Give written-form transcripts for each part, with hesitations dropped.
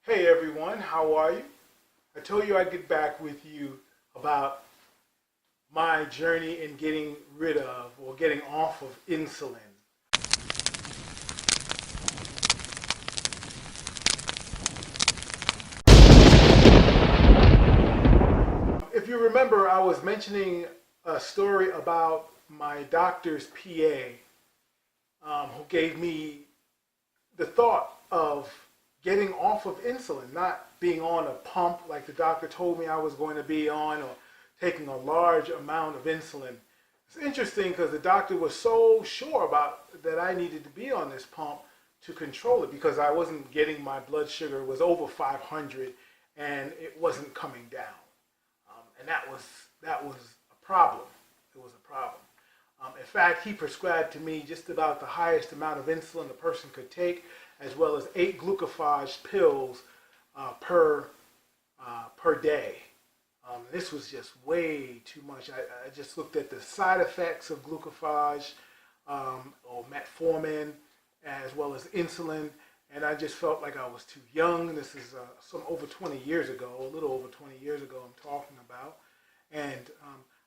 Hey everyone, how are you? I told you I'd get back with you about my journey in getting rid of or getting off of insulin. If you remember, I was mentioning a story about my doctor's PA who gave me the thought of getting off of insulin, not being on a pump like the doctor told me I was going to be on, or taking a large amount of insulin. It's interesting because the doctor was so sure about that I needed to be on this pump to control it because I wasn't getting my blood sugar. It was over 500 and it wasn't coming down. And that was a problem. It was a problem. In fact, he prescribed to me just about the highest amount of insulin a person could take, as well as 8 glucophage pills per day. This was just way too much. I just looked at the side effects of glucophage or metformin, as well as insulin, and I just felt like I was too young. This is some over 20 years ago, a little over 20 years ago I'm talking about, and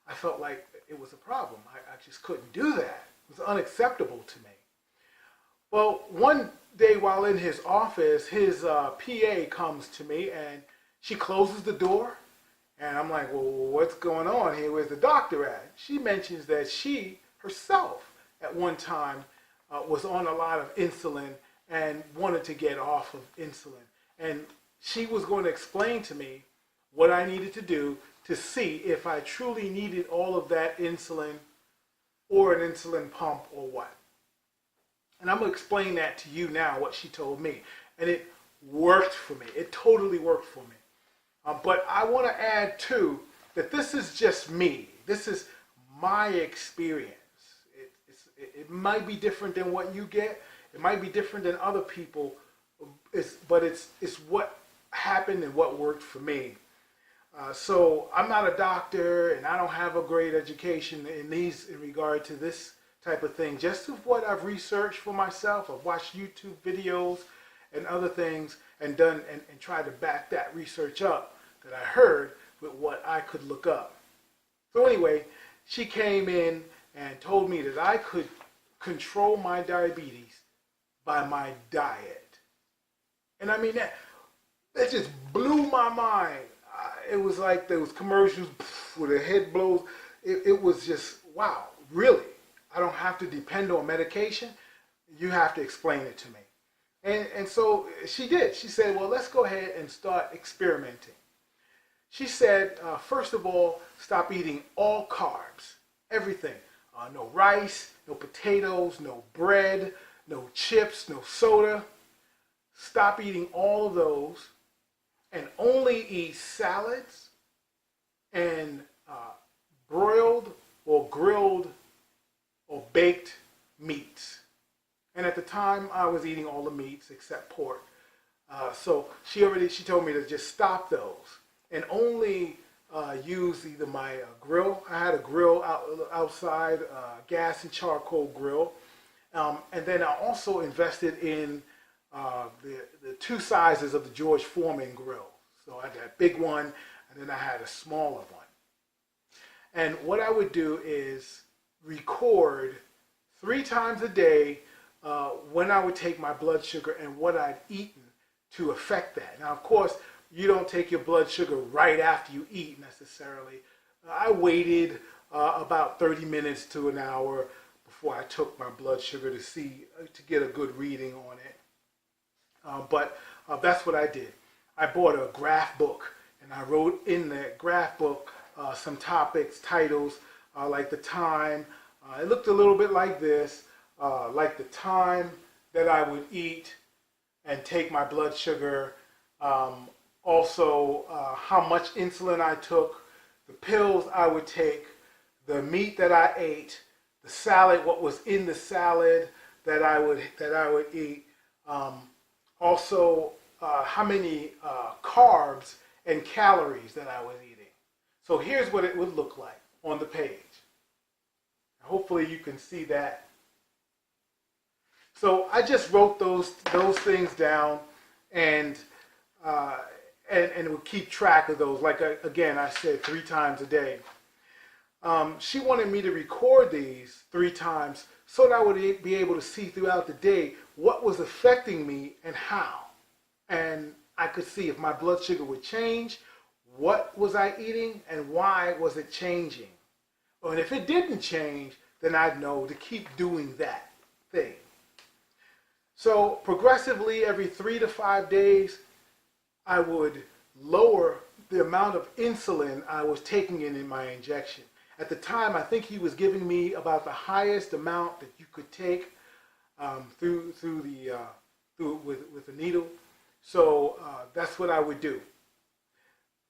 I felt like it was a problem. I just couldn't do that. It was unacceptable to me. Well, one day while in his office, his PA comes to me and she closes the door. And I'm like, well, what's going on here? Where's the doctor at? She mentions that she herself at one time was on a lot of insulin and wanted to get off of insulin. And she was going to explain to me what I needed to do to see if I truly needed all of that insulin or an insulin pump or what. And I'm going to explain that to you now, what she told me. And it worked for me. It totally worked for me. But I want to add, too, that this is just me. This is my experience. It might be different than what you get. It might be different than other people. But it's what happened and what worked for me. So I'm not a doctor, and I don't have a great education in regard to this type of thing. Just of what I've researched for myself. I've watched YouTube videos and other things and done and tried to back that research up that I heard with what I could look up. So anyway, she came in and told me that I could control my diabetes by my diet. And I mean, that just blew my mind. It was like those commercials where the head blows. It was just, wow, really? I don't have to depend on medication? You have to explain it to me. And so she did. She said, well, let's go ahead and start experimenting. She said, first of all, stop eating all carbs, everything. No rice, no potatoes, no bread, no chips, no soda. Stop eating all of those and only eat salads and broiled or grilled or baked meats. And at the time, I was eating all the meats except pork. So she told me to just stop those and only use either my grill. I had a grill outside, gas and charcoal grill. And then I also invested in the 2 sizes of the George Foreman grill. So I had that big one, and then I had a smaller one. And what I would do is record 3 times a day when I would take my blood sugar and what I'd eaten to affect that. Now, of course, you don't take your blood sugar right after you eat necessarily. I waited about 30 minutes to an hour before I took my blood sugar to get a good reading on it. But that's what I did. I bought a graph book, and I wrote in that graph book some topics, titles, like the time. It looked a little bit like this, like the time that I would eat and take my blood sugar, also how much insulin I took, the pills I would take, the meat that I ate, the salad, what was in the salad that I would eat, also how many carbs and calories that I was eating. So here's what it would look like on the page. Hopefully you can see that. So I just wrote those things down, and would keep track of those. Like, again, I said 3 times a day. She wanted me to record these 3 times so that I would be able to see throughout the day what was affecting me and how. And I could see if my blood sugar would change, what was I eating, and why was it changing. And if it didn't change, then I'd know to keep doing that thing. So progressively, every 3 to 5 days, I would lower the amount of insulin I was taking in my injection. At the time, I think he was giving me about the highest amount that you could take with a needle. So that's what I would do.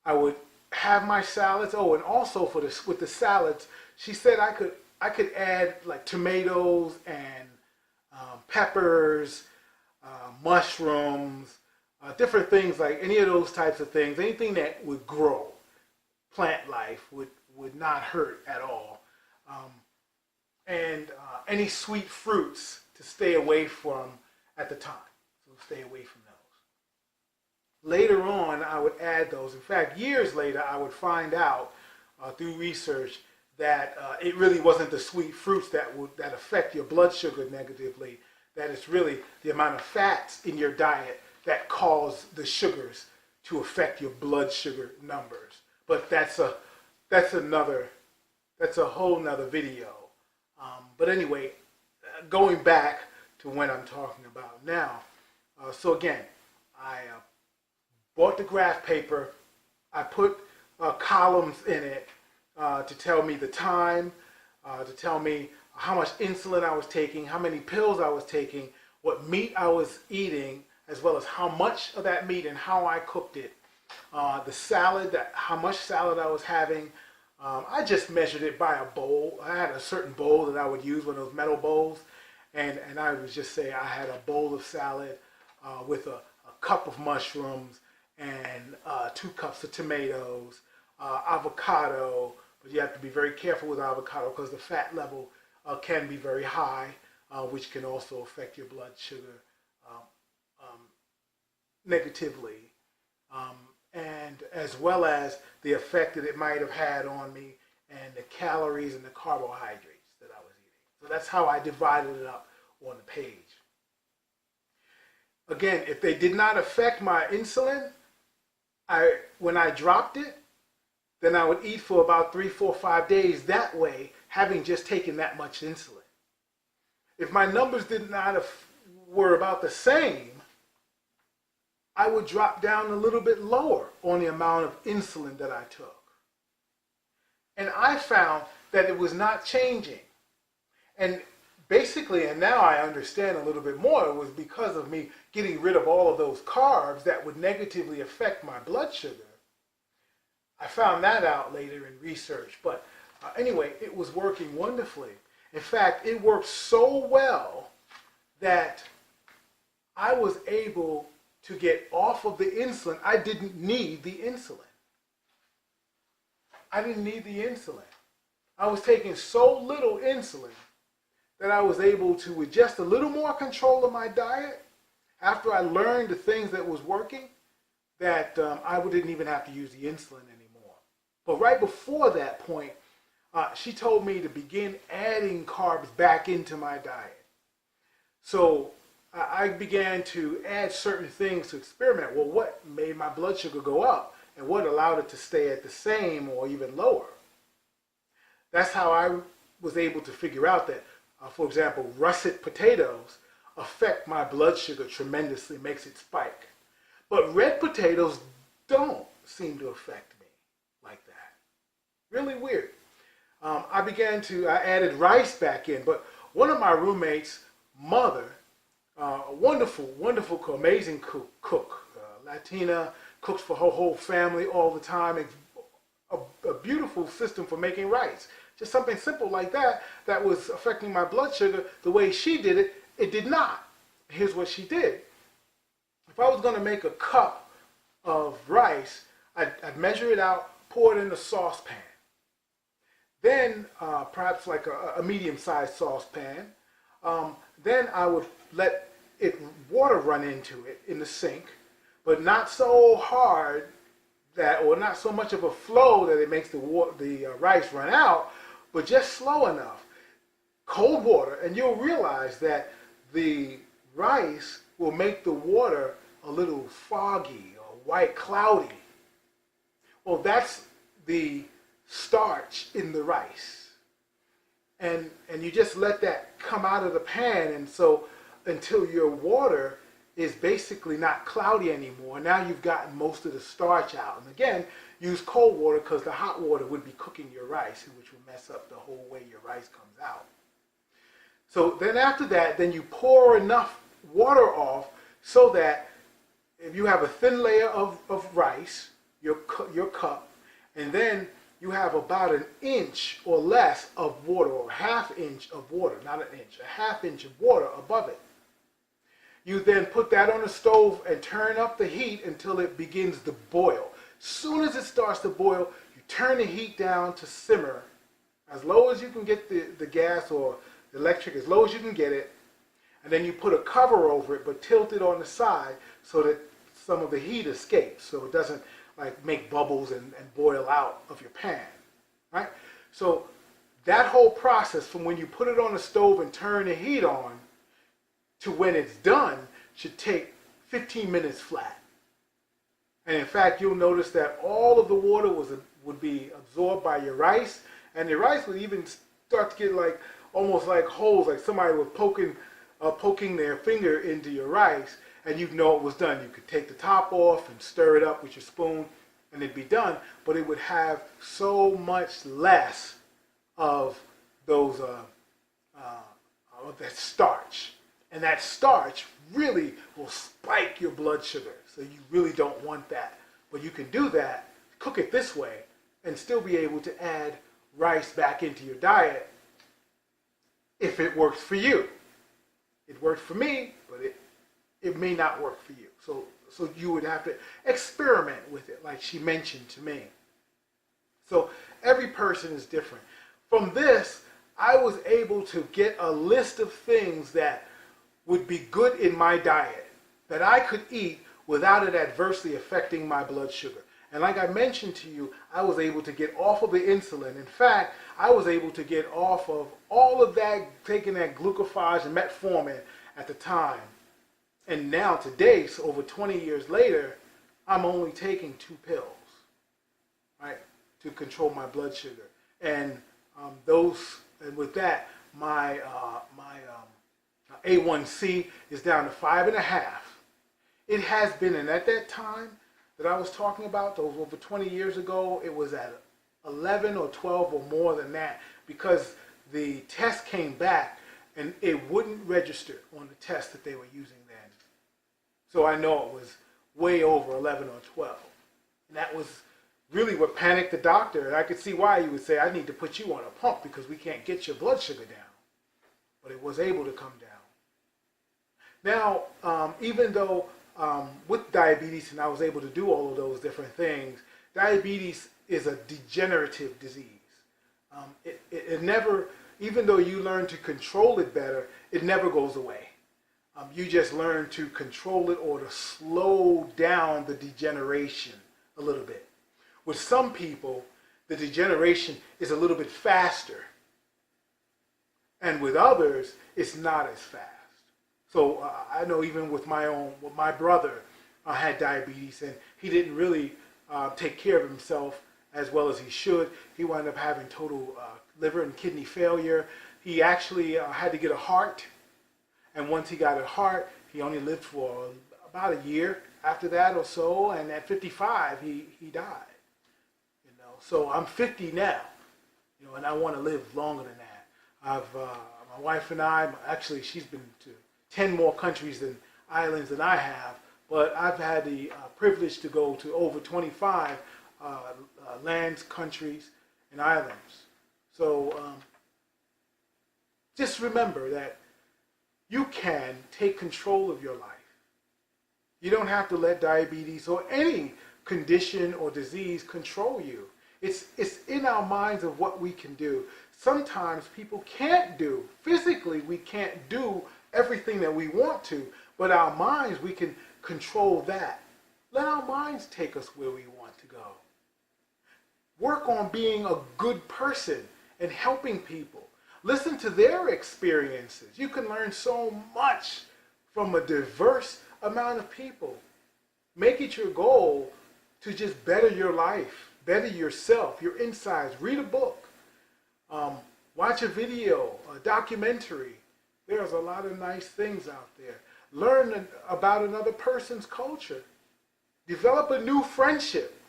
I would have my salads. Oh, and also with the salads, she said I could add like tomatoes and peppers, mushrooms, different things, like any of those types of things. Anything that would grow, plant life would not hurt at all. And any sweet fruits to stay away from at the time. So stay away from those. Later on, I would add those. In fact, years later, I would find out through research that it really wasn't the sweet fruits that affect your blood sugar negatively. That it's really the amount of fats in your diet that cause the sugars to affect your blood sugar numbers. But that's a whole nother video. But anyway, going back to when I'm talking about now. So again, I bought the graph paper. I put columns in it to tell me the time, to tell me how much insulin I was taking, how many pills I was taking, what meat I was eating, as well as how much of that meat and how I cooked it. The salad, how much salad I was having. I just measured it by a bowl. I had a certain bowl that I would use, one of those metal bowls, and I would just say I had a bowl of salad with a cup of mushrooms and 2 cups of tomatoes, avocado, but you have to be very careful with avocado because the fat level can be very high, which can also affect your blood sugar negatively. And as well as the effect that it might have had on me and the calories and the carbohydrates that I was eating. So that's how I divided it up on the page. Again, if they did not affect my insulin, when I dropped it, then I would eat for about 3, 4, 5 days that way, having just taken that much insulin. If my numbers were about the same, I would drop down a little bit lower on the amount of insulin that I took. And I found that it was not changing. And basically, and now I understand a little bit more, it was because of me getting rid of all of those carbs that would negatively affect my blood sugar. I found that out later in research. But anyway, it was working wonderfully. In fact, it worked so well that I was able to get off of the insulin. I didn't need the insulin. I didn't need the insulin. I was taking so little insulin that I was able to, with just a little more control of my diet, after I learned the things that was working, that I didn't even have to use the insulin anymore. But right before that point, she told me to begin adding carbs back into my diet. So I began to add certain things to experiment. Well, what made my blood sugar go up and what allowed it to stay at the same or even lower? That's how I was able to figure out that, for example, russet potatoes affect my blood sugar tremendously, makes it spike. But red potatoes don't seem to affect me like that. Really weird. I added rice back in, but one of my roommates' mother, a wonderful, wonderful, amazing cook, Latina, cooks for her whole family all the time. It's a beautiful system for making rice. Just something simple like that was affecting my blood sugar. The way she did it, it did not. Here's what she did. If I was going to make a cup of rice, I'd measure it out, pour it in a saucepan. Then, perhaps like a medium-sized saucepan, then I would let water run into it in the sink, but not so hard that, or not so much of a flow that it makes the rice run out, but just slow enough. Cold water, and you'll realize that the rice will make the water a little foggy or white cloudy. Well, that's the starch in the rice. And you just let that come out of the pan, and so until your water is basically not cloudy anymore. Now you've gotten most of the starch out. And again, use cold water because the hot water would be cooking your rice, which will mess up the whole way your rice comes out. So then after that, then you pour enough water off so that if you have a thin layer of rice, your cup, and then you have about an inch or less of water, or a half inch of water, not an inch, a half inch of water above it. You then put that on the stove and turn up the heat until it begins to boil. As soon as it starts to boil, you turn the heat down to simmer as low as you can get the gas or the electric, as low as you can get it, and then you put a cover over it, but tilt it on the side so that some of the heat escapes, so it doesn't like make bubbles and boil out of your pan, right? So that whole process from when you put it on the stove and turn the heat on to when it's done should take 15 minutes flat. And in fact, you'll notice that all of the water would be absorbed by your rice, and your rice would even start to get like almost like holes, like somebody was poking their finger into your rice, and you'd know it was done. You could take the top off and stir it up with your spoon, and it'd be done. But it would have so much less of those of that starch. And that starch really will spike your blood sugar. So you really don't want that. But you can do that, cook it this way, and still be able to add rice back into your diet if it works for you. It worked for me, but it may not work for you. So you would have to experiment with it, like she mentioned to me. So every person is different. From this, I was able to get a list of things that would be good in my diet that I could eat without it adversely affecting my blood sugar. And like I mentioned to you, I was able to get off of the insulin. In fact, I was able to get off of all of that, taking that glucophage and metformin at the time. And now today, so over 20 years later, I'm only taking 2 pills, right, to control my blood sugar. And with that, my A1C is down to 5.5. It has been, and at that time that I was talking about, those over 20 years ago, it was at 11 or 12 or more than that, because the test came back and it wouldn't register on the test that they were using then. So I know it was way over 11 or 12. And that was really what panicked the doctor. And I could see why he would say, I need to put you on a pump because we can't get your blood sugar down. But it was able to come down. Now, even though with diabetes, and I was able to do all of those different things, diabetes is a degenerative disease. It never, even though you learn to control it better, it never goes away. You just learn to control it or to slow down the degeneration a little bit. With some people, the degeneration is a little bit faster. And with others, it's not as fast. So I know even with my brother had diabetes, and he didn't really take care of himself as well as he should. He wound up having total liver and kidney failure. He actually had to get a heart, and once he got a heart, he only lived for about a year after that or so, and at 55, he died. You know, so I'm 50 now, you know, and I want to live longer than that. My wife and I, actually, she's been to 10 more countries and islands than I have, but I've had the privilege to go to over 25 lands, countries, and islands. So just remember that you can take control of your life. You don't have to let diabetes or any condition or disease control you. It's in our minds of what we can do. Sometimes people can't do, physically we can't do everything that we want to, but our minds, we can control that. Let our minds take us where we want to go. Work on being a good person and helping people. Listen to their experiences. You can learn so much from a diverse amount of people. Make it your goal to just better your life, better yourself, your insides. Read a book, watch a video, a documentary. There's a lot of nice things out there. Learn about another person's culture. Develop a new friendship.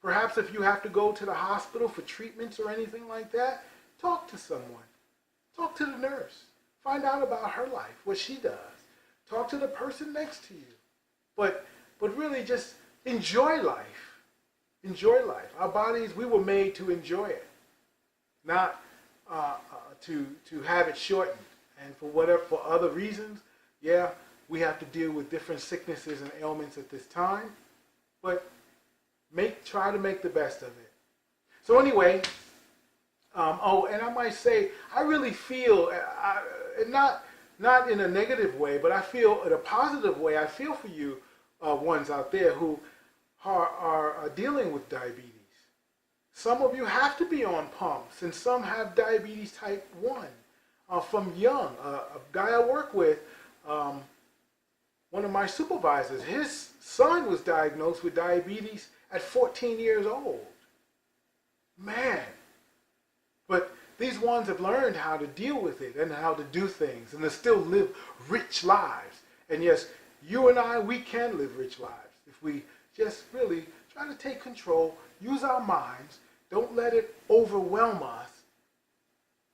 Perhaps if you have to go to the hospital for treatments or anything like that, talk to someone. Talk to the nurse. Find out about her life, what she does. Talk to the person next to you. But really just enjoy life. Enjoy life. Our bodies, we were made to enjoy it, not to have it shortened. And for other reasons, yeah, we have to deal with different sicknesses and ailments at this time. But try to make the best of it. So anyway, and I might say, I really feel, not in a negative way, but I feel in a positive way, I feel for you ones out there who are dealing with diabetes. Some of you have to be on pumps, and some have diabetes type 1 from young. A guy I work with, one of my supervisors, his son was diagnosed with diabetes at 14 years old. Man. But these ones have learned how to deal with it and how to do things and to still live rich lives. And yes, you and I, we can live rich lives if we just really try to take control, use our minds, don't let it overwhelm us.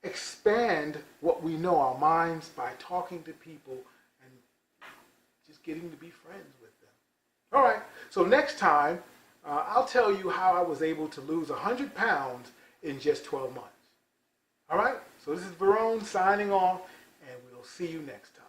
Expand what we know, our minds, by talking to people and just getting to be friends with them. All right, so next time, I'll tell you how I was able to lose 100 pounds in just 12 months. All right, so this is Verone signing off, and we'll see you next time.